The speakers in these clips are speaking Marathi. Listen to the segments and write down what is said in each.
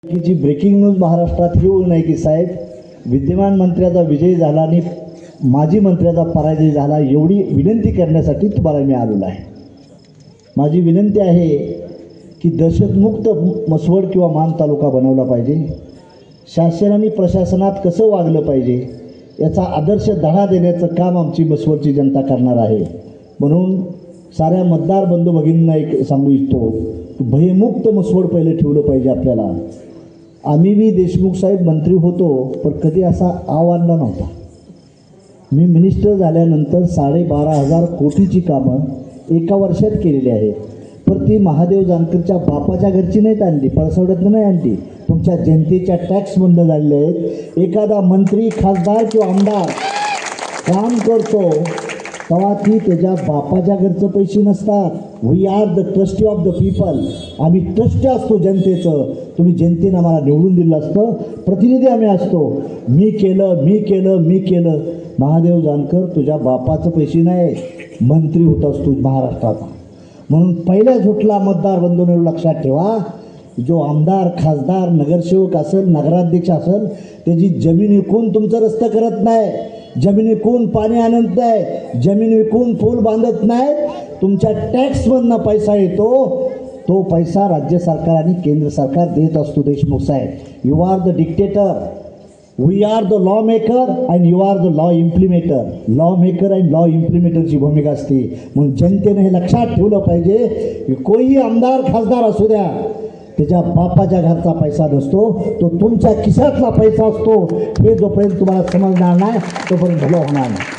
की जी ब्रेकिंग न्यूज महाराष्ट्रात येऊ नये की साहेब, विद्यमान मंत्र्याचा विजय झाला आणि माजी मंत्र्याचा पराजय झाला एवढी विनंती करण्यासाठी तुम्हाला मी आलेलो आहे. माझी विनंती आहे की दहशतमुक्त मसवड किंवा मान तालुका बनवला पाहिजे. शासन आणि प्रशासनात कसं वागलं पाहिजे याचा आदर्श धडा देण्याचं काम आमची मसवडची जनता करणार आहे. म्हणून साऱ्या मतदार बंधू भगिनींना एक सांगू इच्छितो की भयमुक्त मसवड पहिले ठेवलं पाहिजे आपल्याला. आम्ही मी देशमुख साहेब मंत्री होतो पण कधी असा आणला नव्हता. मी मिनिस्टर झाल्यानंतर 12,500 कोटीची कामं एका वर्षात केलेली आहेत. पण ती महादेव जानकरच्या बापाच्या घरची नाहीत आणली, पळसवड्यातनं नाही आणली, तुमच्या जनतेच्या टॅक्समधून झालेले आहेत. एखादा मंत्री खासदार किंवा आमदार काम करतो तेव्हा ती त्याच्या बापाच्या घरचं पैसे नसतात. We are the trustee of the people. आम्ही ट्रस्टी असतो जनतेचं. तुम्ही जनतेनं आम्हाला निवडून दिलं असतं, प्रतिनिधी आम्ही असतो. मी केलं. महादेव जानकर तुझ्या बापाचं पैसे नाही, मंत्री होतास तू महाराष्ट्राचा. म्हणून पहिल्या झुटला मतदार बंधूंनो लक्षात ठेवा, जो आमदार खासदार नगरसेवक असेल नगराध्यक्ष असेल त्याची जमीन विकून तुमचं रस्ता करत नाही, जमीन विकून पाणी आणत नाही, जमीन विकून पूल बांधत नाही. तुमच्या टॅक्समधनं पैसा येतो, तो पैसा राज्य सरकार आणि केंद्र सरकार देत असतो. Deshmukh saheb, you are the dictator, we are the law maker and you are the law implementer. Law maker and law इम्प्लिमेंटरची भूमिका असते. म्हणून जनतेने हे लक्षात ठेवलं पाहिजे की कोणी आमदार खासदार असू द्या, त्याच्या बापाच्या घरचा पैसा नसतो, तो तुमच्या खिशातला पैसा असतो. हे जोपर्यंत तुम्हाला समजणार नाही तोपर्यंत भलं होणार नाही.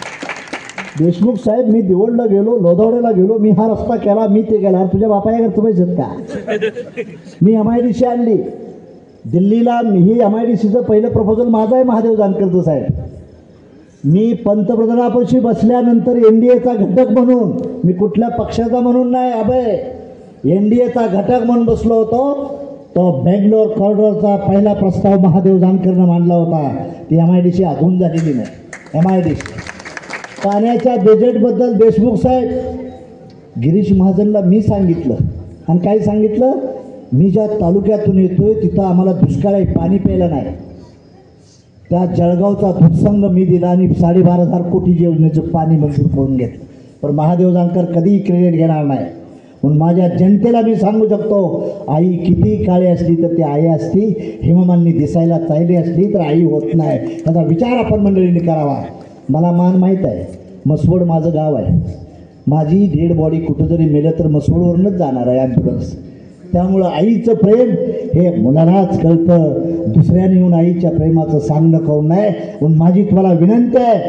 देशमुख साहेब, मी दिवडला गेलो, लोधावड्याला गेलो, मी हा रस्ता केला, मी ते केला. तुझ्या बापाच्या घरचं पैसे आहेत का? मी MIDC आणली दिल्लीला. ही MIDCचं पहिलं प्रपोजल माझं आहे, महादेव जानकरचं साहेब. मी पंतप्रधानापाशी बसल्यानंतर NDAचा घटक म्हणून, मी कुठल्या पक्षाचा म्हणून नाही, अभय NDAचा घटक म्हणून बसलो होतो. तो बेंगलोर कॉरिडॉरचा पहिला प्रस्ताव महादेव जानकरनं मांडला होता. ती MIDC अजून झालेली नाही. MIDC पाण्याच्या बजेटबद्दल देशमुख साहेब, गिरीश महाजनला मी सांगितलं आणि काय सांगितलं, मी ज्या तालुक्यातून येतोय तिथं आम्हाला दुष्काळ आहे, पाणी प्यायला नाही. त्या जळगावचा दुधसंघ मी दिला आणि 12,500 कोटी योजनेचं पाणी मंजूर करून घेतलं. पण महादेव जानकर कधीही क्रेडिट घेणार नाही. म्हणून माझ्या जनतेला मी सांगू शकतो, आई किती काळी असली तर ती आई असती, हेममालिनी दिसायला चांगली असली तर आई होत नाही. त्याचा विचार आपण मंडळींनी करावा. मला मान माहीत आहे, मसवड माझं गाव आहे. माझी डेड बॉडी कुठं जरी मेलं तर मसवडवरूनच जाणार आहे ॲम्ब्युलन्स. त्यामुळं आईचं प्रेम हे मुलालाच कळतं, दुसऱ्याने येऊन आईच्या प्रेमाचं सांगणं करू नये. म्हणून माझी तुम्हाला विनंती आहे,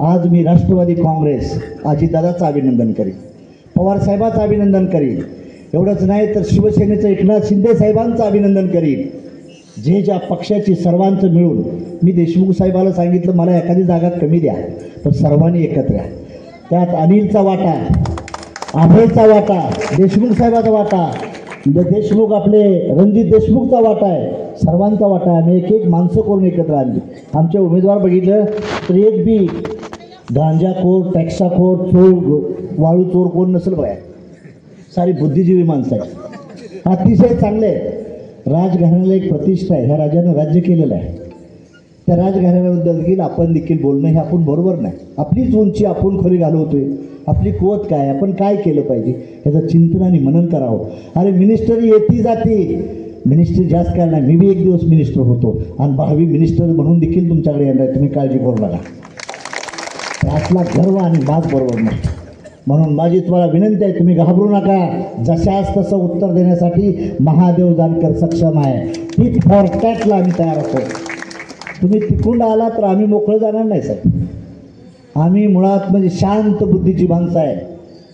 आज मी राष्ट्रवादी काँग्रेस अजितदादाचं अभिनंदन करीन, पवार साहेबांचं अभिनंदन करीन. एवढंच नाही तर शिवसेनेचं एकनाथ शिंदे साहेबांचं अभिनंदन करीन. जे ज्या पक्षाची सर्वांचं मिळून, मी देशमुख साहेबाला सांगितलं मला एखादी जागा कमी द्या पण सर्वांनी एकत्र या. त्यात अनिलचा वाटा, अभयचा वाटा, देशमुख साहेबाचा वाटा, देशमुख आपले रणजित देशमुखचा वाटा आहे, सर्वांचा वाटा आहे. आम्ही एक माणसं करून एकत्र आणली. आमचे उमेदवार बघितलं तर एक बी गांजाखोर, टॅक्साखोर, चोर, वाळू चोर कोण नसेल बघा. सारी बुद्धिजीवी माणसं आहे, अतिशय चांगले. राजघराण्याला एक प्रतिष्ठा आहे, ह्या राजानं राज्य केलेलं आहे. त्या राजघराण्याबद्दल देखील आपण देखील बोलणं हे आपण बरोबर नाही. आपलीच उंची आपण खरी घालवतोय, आपली कुवत काय, आपण काय केलं पाहिजे याचं चिंतन आणि मनन करावं. अरे मिनिस्टरी येती जाती, मिनिस्ट्री जास्त काय नाही. मी बी एक दिवस मिनिस्टर होतो आणि भावी मिनिस्टर म्हणून देखील तुमच्याकडे येणार आहे. तुम्ही काळजी करू नका. त्यातला गर्व आणि बाज बरोबर नाही. म्हणून माझी तुम्हाला विनंती आहे, तुम्ही घाबरू नका. जशास तसं उत्तर देण्यासाठी महादेव जानकर सक्षम आहे. ती फॉर टॅटला आम्ही तयार असतो. तुम्ही तिकडून आला तर आम्ही मोकळं जाणार नाही साहेब. आम्ही मुळात म्हणजे शांत बुद्धीची माणसं आहे.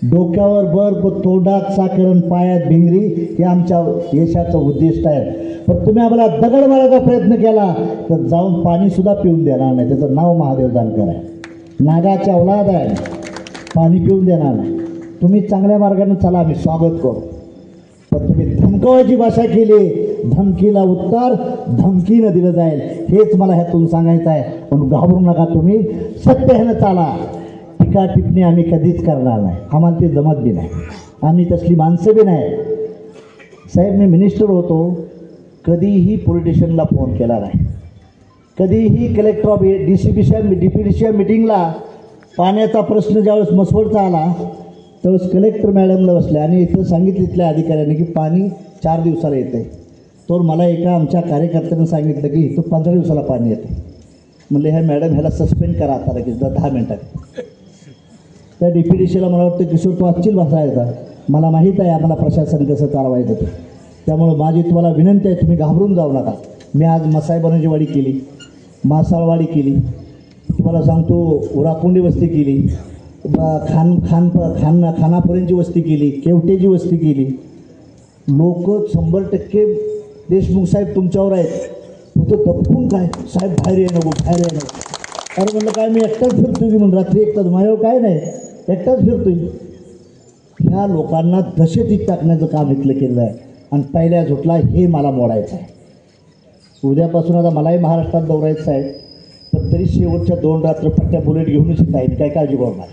डोक्यावर बर्फ, तोंडात साखर, पायात भिंगरी हे आमच्या यशाचं उद्दिष्ट आहे. पण तुम्ही आम्हाला दगड मारायचा प्रयत्न केला तर जाऊन पाणीसुद्धा पिऊन देणार नाही. त्याचं नाव महादेव जानकर आहे. नागाच्या औलाद आहे, पाणी पिऊन देणार नाही. तुम्ही चांगल्या मार्गाने चला, आम्ही स्वागत करू. पण तुम्ही धमकावायची भाषा केली, धमकीला उत्तर धमकीनं दिलं जाईल, हेच मला ह्यातून सांगायचं आहे. म्हणून घाबरू नका, तुम्ही सत्य ह्यानं चाला. टीका टिप्पणी आम्ही कधीच करणार नाही, आम्हाला ते जमत बी नाही. आम्ही तसली माणसं बी नाही साहेब. मी मिनिस्टर होतो कधीही पोलिटिशियनला फोन केला नाही, कधीही कलेक्टर ऑफ DPDCच्या मिटिंगला पाण्याचा प्रश्न ज्यावेळेस मसवडचा आला त्यावेळेस कलेक्टर मॅडमला बसले आणि इथं सांगितलं इथल्या अधिकाऱ्यांनी की पाणी 4 दिवसाला येतं आहे. तर मला एका आमच्या कार्यकर्त्यानं सांगितलं की इथं 15 दिवसाला पाणी येते. म्हणले ह्या मॅडम ह्याला सस्पेंड करा आता लगेच 10 मिनिटात. त्या DPDCला मला वाटतं किशोर तो आजचील बसायचा, मला माहीत आहे आम्हाला प्रशासन कसं चालवायचं ते. त्यामुळं माझी तुम्हाला विनंती आहे, तुम्ही घाबरून जाऊ नका. मी आज मसाई वाडी केली, मासाळवाडी केली, तुम्हाला सांगतो उराकुंडी वस्ती केली, खानापुऱ्यांची वस्ती केली, केवटेची वस्ती केली. लोक 100% देशमुख साहेब तुमच्यावर आहेत. होतं तपकून काय साहेब बाहेर ये नको बाहेर ये नको. अरे म्हणलं काय मी एकटाच फिरतोय की म्हणून रात्री एकटाच, माझ्यावर काय नाही एकटाच फिरतोय. ह्या लोकांना दहशतीत टाकण्याचं काम इथलं केलं आहे आणि पहिल्या झोटला हे मला मोडायचं आहे. उद्यापासून आता मलाही महाराष्ट्रात दौरायचं आहे, पण तरी शेवटच्या 2 रात्र पट्ट्या बुलेट घेऊनच येत आहेत, काय काळजी करू नका.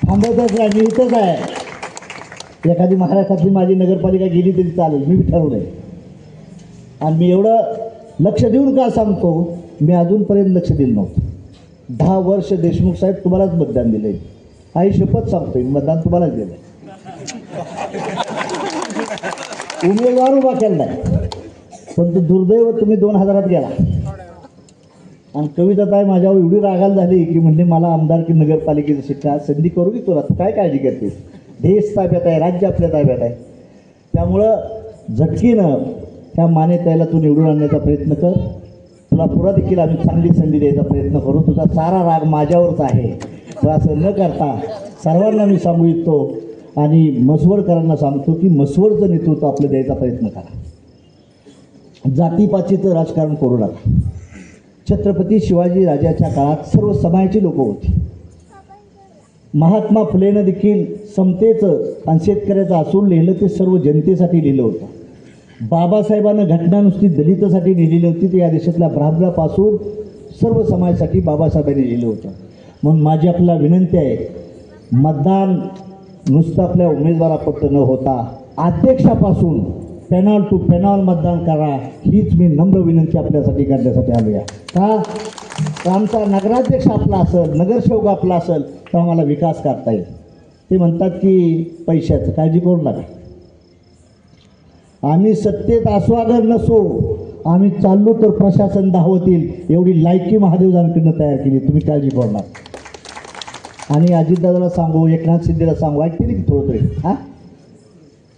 थांबवतच नाही, मी इथंच आहे. एखादी महाराष्ट्रातली माझी नगरपालिका गेली तरी चालेल, मी ठरवलं आहे. आणि मी एवढं लक्ष देऊन का सांगतो, मी अजूनपर्यंत लक्ष दिलं नव्हतं. 10 वर्ष देशमुख साहेब तुम्हालाच मतदान दिलं आहे. आई शपथ सांगतोय, मतदान तुम्हालाच दिलं आहे. उमेदवार उभा केला नाही, पण तो दुर्दैव तुम्ही 2000 गेला. आणि कविताताई माझ्यावर एवढी रागाला झाली की म्हणजे मला आमदारकी नगरपालिकेची शिक्षा संधी करू की तुला, तू काय काळजी करतेस, देश ताब्यात आहे, राज्य आपल्या ताब्यात आहे. त्यामुळं झटकीनं त्या मानेताईला तू निवडून आणण्याचा प्रयत्न कर. तुला पुरा देखील आम्ही चांगली संधी द्यायचा प्रयत्न करू. तुझा सारा राग माझ्यावरच आहे. तर असं न करता सर्वांना मी सांगू इच्छितो आणि मसवडकरांना सांगतो की मसवडचं नेतृत्व आपलं द्यायचा प्रयत्न करा. जातीपातीचं राजकारण करू नका. छत्रपती शिवाजी राजाच्या काळात सर्व समाजाची लोकं होती. महात्मा फुलेनं देखील समतेचं आणि शेतकऱ्याचं असून लिहिलं ते सर्व जनतेसाठी लिहिलं होतं. बाबासाहेबांनं घटना नुसती दलितासाठी लिहिलेली होती, ते या देशातल्या ब्राह्मणापासून सर्व समाजासाठी बाबासाहेबांनी लिहिलं होतं. म्हणून माझी आपल्याला विनंती आहे, मतदान नुसतं आपल्या उमेदवारापुरतं न होता अध्यक्षापासून पॅनल टू पॅनल मतदान करा, हीच मी नम्र विनंती आपल्यासाठी करण्यासाठी आलो आहे. का आमचा नगराध्यक्ष आपला असेल, नगरसेवक आपला असेल तर आम्हाला विकास करता येईल. ते म्हणतात की पैशाचं काळजी करू नका. आम्ही सत्तेत आस्वागर नसो, आम्ही चाललो तर प्रशासन धावतील एवढी लायकी महादेवजांकडनं तयार केली. तुम्ही काळजी करू नका. आणि अजितदादाला सांगू, एकनाथ शिंदेला सांगू, ऐकते की थोडं तरी हां,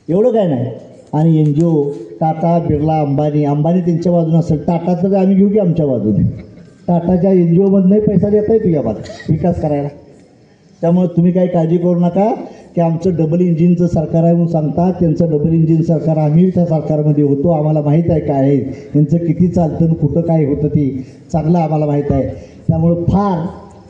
एवढं काय नाही. आणि NGO टाटा, बिर्ला, अंबानी त्यांच्या बाजूने असेल, टाटा तर आम्ही घेऊ की आमच्या बाजूने. टाटाच्या NGOमधूनही पैसा देता येतो या बाजू विकास करायला. त्यामुळे तुम्ही काही काळजी करू नका की आमचं डबल इंजिनचं सरकार आहे म्हणून सांगतात. त्यांचं डबल इंजिन सरकार, आम्ही त्या सरकारमध्ये होतो, आम्हाला माहीत आहे काय आहे त्यांचं, किती चालतं कुठं काय होतं ती चांगलं आम्हाला माहीत आहे. त्यामुळं फार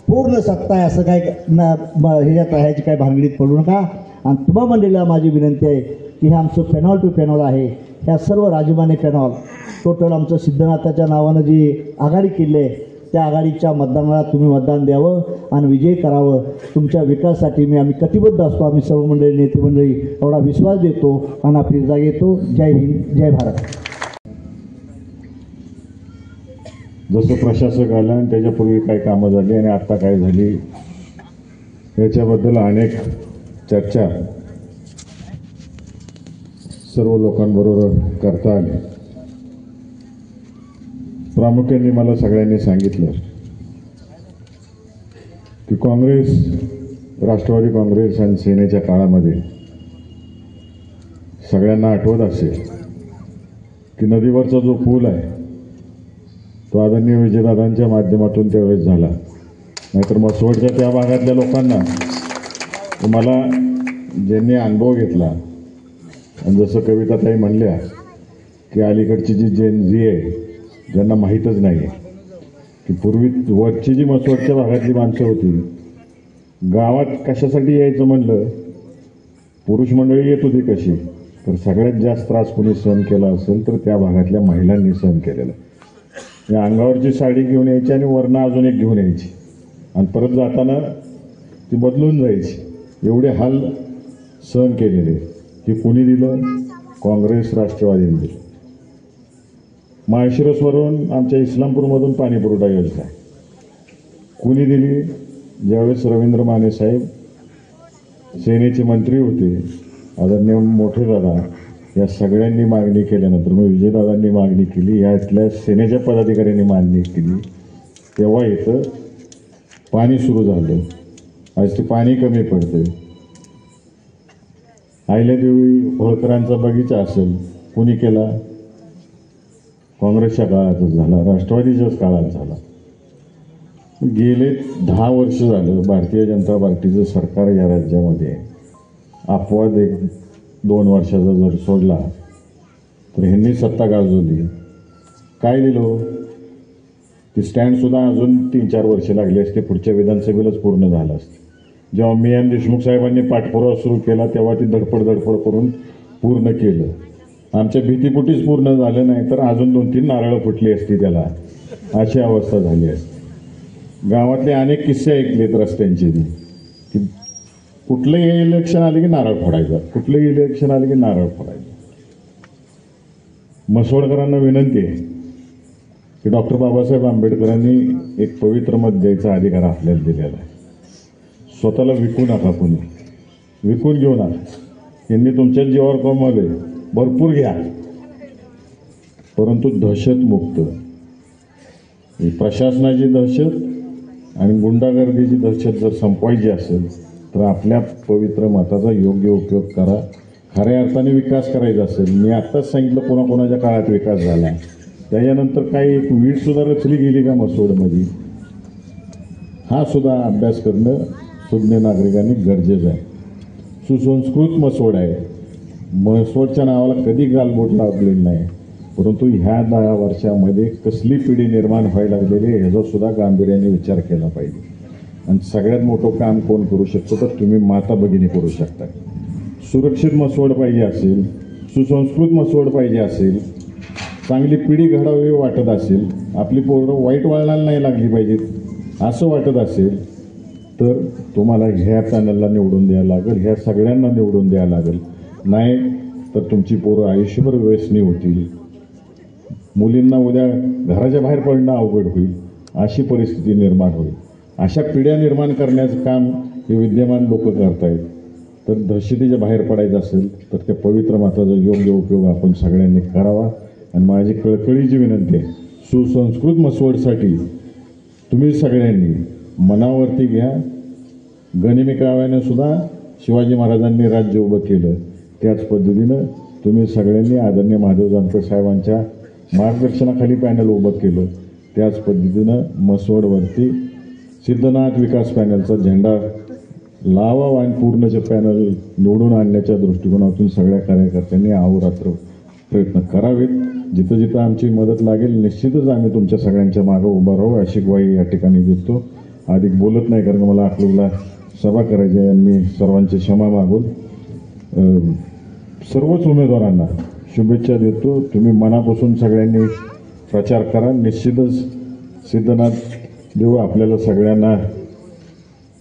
पूर्ण सत्ता आहे असं काय ह्याच्यात ह्याची काय भानगडीत पडू नका. आणि तुम्हा मंडळीला माझी विनंती आहे की हे आमचं पॅनल टू पॅनल आहे. ह्या सर्व राजमाने पॅनल टोटल आमचं सिद्धनाथाच्या नावानं जी आघाडी केली आहे त्या आघाडीच्या मतदानाला तुम्ही मतदान द्यावं आणि विजय करावं. तुमच्या विकासासाठी आम्ही कटिबद्ध असतो. आम्ही सर्व मंडळी, नेते मंडळी एवढा विश्वास देतो आणि आपली जागा येतो. जय हिंद, जय भारत. जसं प्रशासक आलं आणि त्याच्यापूर्वी काय कामं झाली आणि आत्ता काय झाली याच्याबद्दल अनेक चर्चा सर्व लोकांबरोबर करता आली. प्रामुख्याने मला सगळ्यांनी सांगितलं की काँग्रेस, राष्ट्रवादी काँग्रेस आणि सेनेच्या काळामध्ये सगळ्यांना आठवत असेल की नदीवरचा जो पूल आहे तो आदरणीय विजयदादांच्या माध्यमातून त्यावेळेस झाला. नाहीतर मसवडच्या त्या भागातल्या लोकांना, मला ज्यांनी अनुभव घेतला आणि जसं कविताताई म्हणल्या की अलीकडची जी जेन झी आहे ज्यांना माहीतच नाही आहे की पूर्वी वरची जी मसवडच्या भागातली माणसं होती, गावात कशासाठी यायचं म्हणलं, पुरुष मंडळी येत होती कशी, तर सगळ्यात जास्त त्रास कोणी सहन केला असेल तर त्या भागातल्या महिलांनी सहन केलेला. या अंगावरची साडी घेऊन यायची आणि वरनं अजून एक घेऊन यायची आणि परत जाताना ती बदलून जायची. एवढे हाल सहन केलेले. हे कोणी दिलं? काँग्रेस, राष्ट्रवादीने दिलं. माळशिरसवरून आमच्या इस्लामपूरमधून पाणी पुरवठा योजना आहे. कुणी दिली? ज्यावेळेस रवींद्र माने साहेब सेनेचे मंत्री होते, आदरणीय मोठे दादा, या सगळ्यांनी मागणी केल्यानंतर मग विजयदादांनी मागणी केली, यातल्या सेनेच्या पदाधिकाऱ्यांनी मागणी केली, तेव्हा इथं पाणी सुरू झालं. आज ते पाणी कमी पडतं. अहिल्यादेवी होळकरांचा बगीचा असेल, कुणी केला? काँग्रेसच्या काळातच झाला, राष्ट्रवादीच्याच काळात झाला. गेले 10 वर्ष झालं भारतीय जनता पार्टीचं सरकार या राज्यामध्ये आहे. अपवाद 1-2 वर्षाचा जर सोडला तर ह्यांनी सत्ता गाजवली. काय दिलं? ती स्टँडसुद्धा अजून 3-4 वर्ष लागली असते, पुढच्या विधानसभेलाच पूर्ण झालं असतं. जेव्हा मियान देशमुख साहेबांनी पाठपुरावा सुरू केला तेव्हा ती धडपड करून पूर्ण केलं. आमच्या भीतीपोटीच पूर्ण झालं नाही तर अजून 2-3 नारळं फुटली असती त्याला, अशी अवस्था झाली असती. गावातले अनेक किस्से ऐकलेत रस्त्यांचे, की कुठलंही इलेक्शन आले की नारळ फोडायचा, कुठलंही इलेक्शन आले की नारळ फोडायचा. मसवडकरांना विनंती आहे की डॉक्टर बाबासाहेब आंबेडकरांनी एक पवित्र मत द्यायचा अधिकार आपल्याला दिलेला आहे. स्वतःला विकू नका, कोणी विकून घेऊ नका. यांनी तुमच्या जीवावर कमवले, भरपूर घ्या, परंतु दहशतमुक्त. प्रशासनाची दहशत आणि गुंडागर्दीची दहशत जर संपवायची असेल तर आपल्या पवित्र मताचा योग्य उपयोग करा. खऱ्या अर्थाने विकास करायचा असेल, मी आत्ताच सांगितलं कोणाकोणाच्या काळात विकास झाला, त्याच्यानंतर काही एक वीटसुद्धा रचली गेली का मसवडमध्ये, हा सुद्धा अभ्यास करणं सुज्ञ नागरिकांनी गरजेचं आहे. सुसंस्कृत मसवड आहे. मसवडच्या नावाला कधी गालबोट लावलेलं नाही, परंतु ह्या 10 वर्षामध्ये कसली पिढी निर्माण व्हायला लागलेली आहे ह्याचा सुद्धा गांभीर्याने विचार केला पाहिजे. आणि सगळ्यात मोठं काम कोण करू शकतो तर तुम्ही माता भगिनी करू शकता. सुरक्षित मसवड पाहिजे असेल, सुसंस्कृत मसवड पाहिजे असेल, चांगली पिढी घडावी वाटत असेल, आपली पोरं वाईट वळणाला नाही लागली पाहिजेत असं वाटत असेल तर तुम्हाला ह्या पॅनलला निवडून द्यायला लागेल, ह्या सगळ्यांना निवडून द्यायला लागेल. नाही तर तुमची पोरं आयुष्यभर व्यसनी होतील, मुलींना उद्या घराच्या बाहेर पडणं अवघड होईल, अशी परिस्थिती निर्माण होईल. अशा पिढ्या निर्माण करण्याचं काम हे विद्यमान लोक करत आहेत. तर दहशतीच्या बाहेर पडायचं असेल तर त्या पवित्र मताचा योग्य उपयोग आपण सगळ्यांनी करावा. आणि माझी कळकळीची विनंती आहे, सुसंस्कृत मसवडसाठी तुम्ही सगळ्यांनी मनावरती घ्या. गनिमी सुद्धा शिवाजी महाराजांनी राज्य उभं केलं, त्याच पद्धतीनं तुम्ही सगळ्यांनी आदरणीय महादेव जानकर साहेबांच्या मार्गदर्शनाखाली पॅनल उभं केलं, त्याच पद्धतीनं मसवडवरती सिद्धनाथ विकास पॅनलचा झेंडा लावावा आणि पूर्णचे पॅनल निवडून आणण्याच्या दृष्टिकोनातून सगळ्या कार्यकर्त्यांनी अहोरात्र प्रयत्न करावेत. जिथं जिथं आमची मदत लागेल निश्चितच आम्ही तुमच्या सगळ्यांच्या मागं उभा राहू अशी ग्वाही या ठिकाणी देतो. अधिक बोलत नाही कारण मला अकलूजला सभा करायची आहे आणि मी सर्वांची क्षमा मागून सर्वच उमेदवारांना शुभेच्छा देतो. तुम्ही मनापासून सगळ्यांनी प्रचार करा. निश्चितच सिद्धनाथ देव आपल्याला सगळ्यांना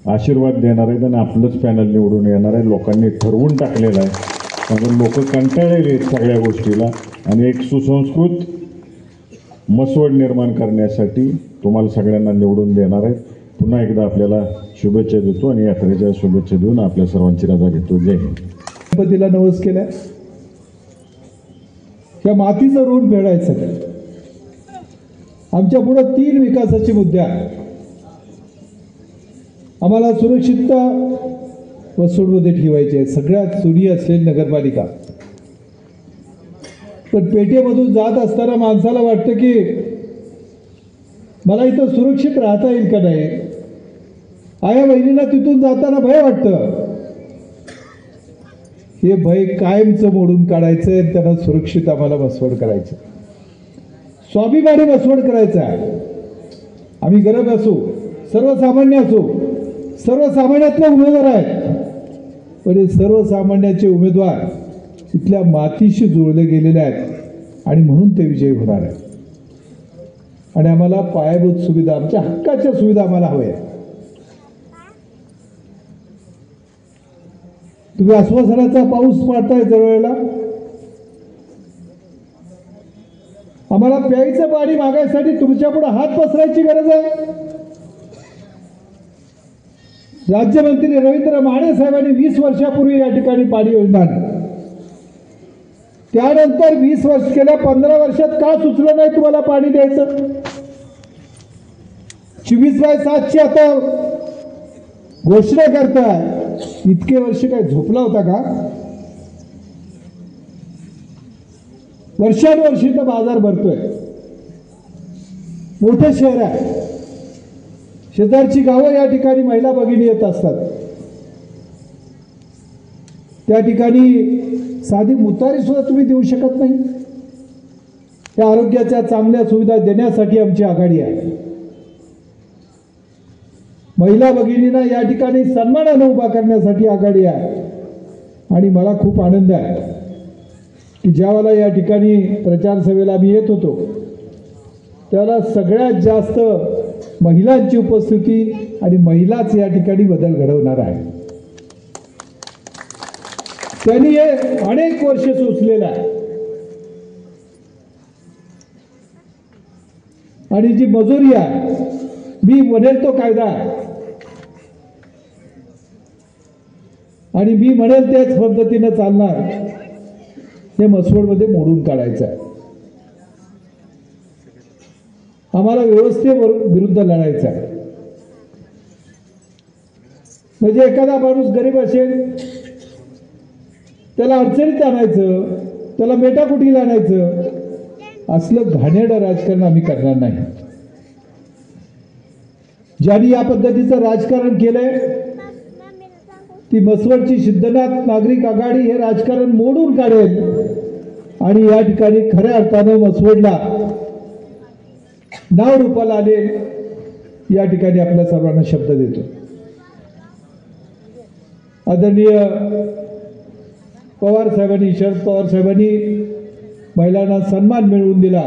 आशीर्वाद देणार आहेत आणि आपलंच पॅनल निवडून येणार आहे. लोकांनी ठरवून टाकलेलं आहे, कारण लोक कंटाळलेले आहेत सगळ्या गोष्टीला. आणि एक सुसंस्कृत मसवड निर्माण करण्यासाठी तुम्हाला सगळ्यांना निवडून देणार आहेत. पुन्हा एकदा आपल्याला शुभेच्छा देतो आणि यात्रेच्या शुभेच्छा देऊन आपल्या सर्वांची रजा घेतो. जय हिंद. गणपतीला नवस केलाय, या मातीचं ऋण फेडायचं. आमच्या पुढे 3 विकासाचे मुद्दे आहेत. आम्हाला सुरक्षितता वसवडमध्ये ठेवायची आहे. सगळ्यात जुनी असलेली नगरपालिका, पण पेठेमधून जात असताना माणसाला वाटतं की मला इथं सुरक्षित राहता येईल का नाही. आया बहिणीला तिथून जाताना भय वाटतं. हे भय कायमचं मोडून काढायचं आहे. त्यांना सुरक्षित आम्हाला बसवड करायचं, स्वाभिमानी बसवड करायचं आहे. आम्ही गरीब असू, सर्वसामान्य असू, सर्वसामान्यातले उमेदवार आहेत, पण हे सर्वसामान्याचे उमेदवार इथल्या मातीशी जुळले गेलेले आहेत आणि म्हणून ते विजयी होणार आहेत. आणि आम्हाला पायाभूत सुविधा, आमच्या हक्काच्या सुविधा आम्हाला हव्या. तुम्ही आश्वासनाचा पाऊस पाडताय त्यावेळेला, आम्हाला प्यायचं पाणी मागायसाठी तुमच्या पुढे हात पसरायची गरज आहे? राज्यमंत्री रवींद्र माने साहेबांनी 20 वर्षापूर्वी या ठिकाणी पाणी योजना आणली. त्यानंतर 20 वर्ष गेल्या 15 वर्षात का सुचलं नाही तुम्हाला पाणी द्यायचं? 24/7ची आता घोषणा करताय. इतके वर्ष काय झोपला होता का? वर्षानुवर्षी तर बाजार भरतोय. मोठं शहर आहे. शेजारची गावं या ठिकाणी महिला भगिनी येत असतात. त्या ठिकाणी साधी मुतारी सुद्धा तुम्ही देऊ शकत नाही. त्या आरोग्याच्या चांगल्या सुविधा देण्यासाठी आमची आघाडी आहे. महिला भगिनींना या ठिकाणी सन्मानाने उभा करण्यासाठी आघाडी आहे. आणि मला खूप आनंद आहे की ज्यावेळेला या ठिकाणी प्रचार सभेला आम्ही येत होतो त्याला सगळ्यात जास्त महिलांची उपस्थिती आणि महिलाच या ठिकाणी बदल घडवणार आहे. त्यांनी हे अनेक वर्ष सुचलेलं आहे. आणि जी मजुरी आहे, मी म्हणेल तो कायदा आहे आणि मी म्हणेल त्याच पद्धतीनं चालणार. हे मसवडमध्ये मोडून काढायचं आहे. आम्हाला व्यवस्थेविरुद्ध लढायचं आहे. म्हणजे एखादा माणूस गरीब असेल त्याला अडचणीत आणायचं, त्याला मेटाकुटीला आणायचं, असलं घाणेरडं राजकारण आम्ही करणार नाही. ज्यांनी या पद्धतीचं राजकारण केलंय ती मसवडची सिद्धनाथ नागरिक आघाडी हे राजकारण मोडून काढेल आणि या ठिकाणी खऱ्या अर्थानं मसवडला नाव रूपाला आले या ठिकाणी आपल्या सर्वांना शब्द देतो. आदरणीय पवार साहेबांनी, शरद पवार साहेबांनी महिलांना सन्मान मिळवून दिला.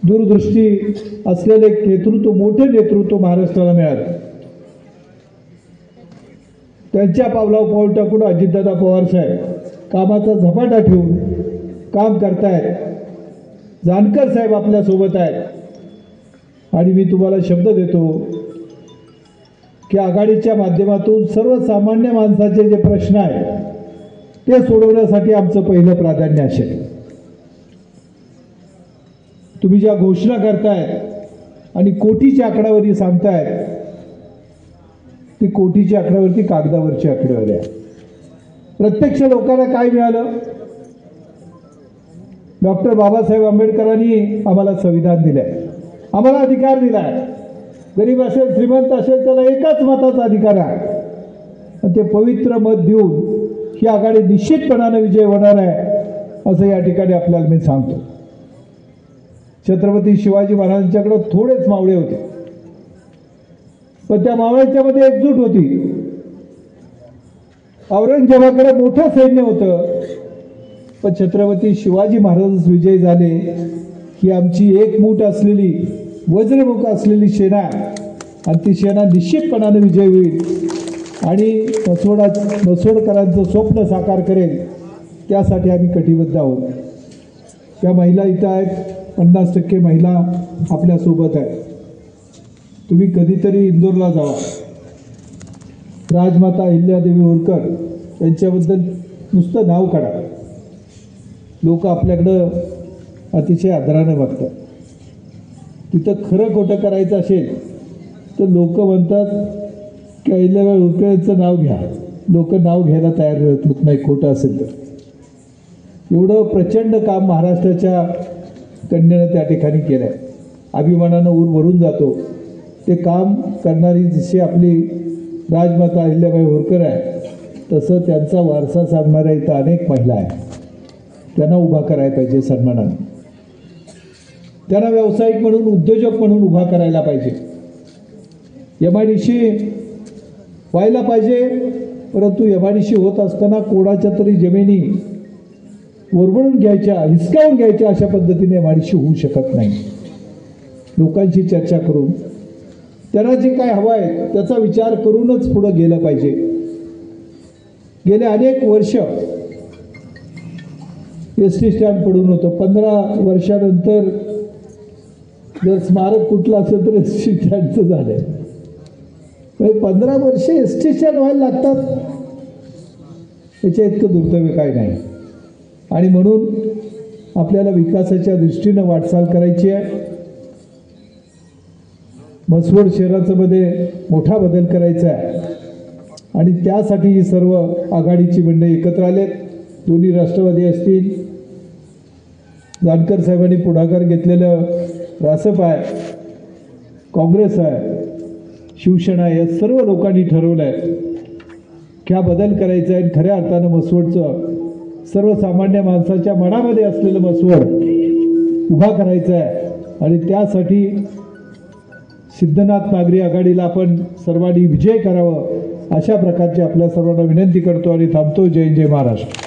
दूरदृष्टी असलेले नेतृत्व, मोठे नेतृत्व महाराष्ट्राला मिळालं. त्यांच्या पावलावर पाऊल टाकून अजितदादा पवार साहेब कामाचा झपाटा ठेवून काम करतायत. जानकर साहेब आपल्या सोबत आहेत. आणि मी तुम्हाला शब्द देतो की आघाडीच्या माध्यमातून सर्वसामान्य माणसाचे जे प्रश्न आहेत ते सोडवण्यासाठी आमचं पहिलं प्राधान्य असेल. तुम्ही ज्या घोषणा करतायत आणि कोटीच्या आकडावरी सांगतायत ती कोटीच्या आकड्यावरती कागदावरची आकडेवारी आहे. प्रत्यक्ष लोकांना काय मिळालं? डॉक्टर बाबासाहेब आंबेडकरांनी आम्हाला संविधान दिलंय, आम्हाला अधिकार दिलाय. गरीब असेल श्रीमंत असेल त्याला एकाच मताचा अधिकार आहे. आणि ते पवित्र मत देऊन ही आघाडी निश्चितपणाने विजय होणार आहे असं या ठिकाणी आपल्याला मी सांगतो. छत्रपती शिवाजी महाराजांच्याकडे थोडेच मावळे होते, पण त्या मावळ्यांच्या मध्ये एकजूट होती. औरंगजेबाकडे मोठं सैन्य होतं, पण छत्रपती शिवाजी महाराज विजयी झाले. ही आमची एकमूठ असलेली, वज्रमुख असलेली सेना आणि ती सेना निश्चितपणाने विजय होईल आणि मसवडकरांचं स्वप्न साकार करेल. त्यासाठी आम्ही कटिबद्ध आहोत. त्या महिला इथं आहेत, 50% महिला आपल्यासोबत आहेत. तुम्ही कधीतरी इंदोरला जावा. राजमाता अहिल्यादेवी होळकर यांच्याबद्दल नुसतं नाव काढा, लोक आपल्याकडं अतिशय आदरानं बघतात. तिथं खरं खोटं करायचं असेल तर लोक म्हणतात की अहिल्याबाई होळकर यांचं नाव घ्या. लोक नाव घ्यायला तयार होत नाही खोटं असेल तर. एवढं प्रचंड काम महाराष्ट्राच्या कन्येनं त्या ठिकाणी केलं आहे. अभिमानानं ऊर भरून जातो. ते काम करणारी जशी आपली राजमाता अहिल्याबाई होळकर आहे तसं त्यांचा वारसा सांगणाऱ्या इथं अनेक महिला आहेत. त्यांना उभा करायला पाहिजे सन्मानाने. त्यांना व्यावसायिक म्हणून, उद्योजक म्हणून उभा करायला पाहिजे. एमआयडीसी व्हायला पाहिजे, परंतु एमआयडीसी होत असताना कोणाच्या तरी जमिनी वरवळून घ्यायच्या, हिसकावून घ्यायच्या अशा पद्धतीने एमआयडीसी होऊ शकत नाही. लोकांशी चर्चा करून त्यांना जे काय हवं आहे त्याचा विचार करूनच पुढं गेलं पाहिजे. गेले अनेक वर्ष ST स्टँड पडून होतं. 15 वर्षानंतर जर स्मारक कुठलं असेल तर ST स्टँडचं झालंय. 15 वर्षे ST स्टँड व्हायला लागतात, याच्या इतकं दुर्दैव काय नाही. आणि म्हणून आपल्याला विकासाच्या दृष्टीनं वाटचाल करायची आहे. म्हसवड शहराचं मध्ये मोठा बदल करायचा आहे आणि त्यासाठी ही सर्व आघाडीची मंडळी एकत्र आलेत. दोन्ही राष्ट्रवादी असतील, जानकर साहेबांनी पुढाकार घेतलेलं रासप आहे, काँग्रेस आहे, शिवसेना आहे, या सर्व लोकांनी ठरवलं आहे की हा बदल करायचा आहे. खऱ्या अर्थानं म्हसवडचं सर्वसामान्य माणसाच्या मनामध्ये असलेलं म्हसवड उभा करायचं आहे आणि त्यासाठी सिद्धनाथ नागरी आघाडीला आपण सर्वांनी विजय करावं अशा प्रकारची आपल्या सर्वांना विनंती करतो आणि थांबतो. जय जय महाराष्ट्र.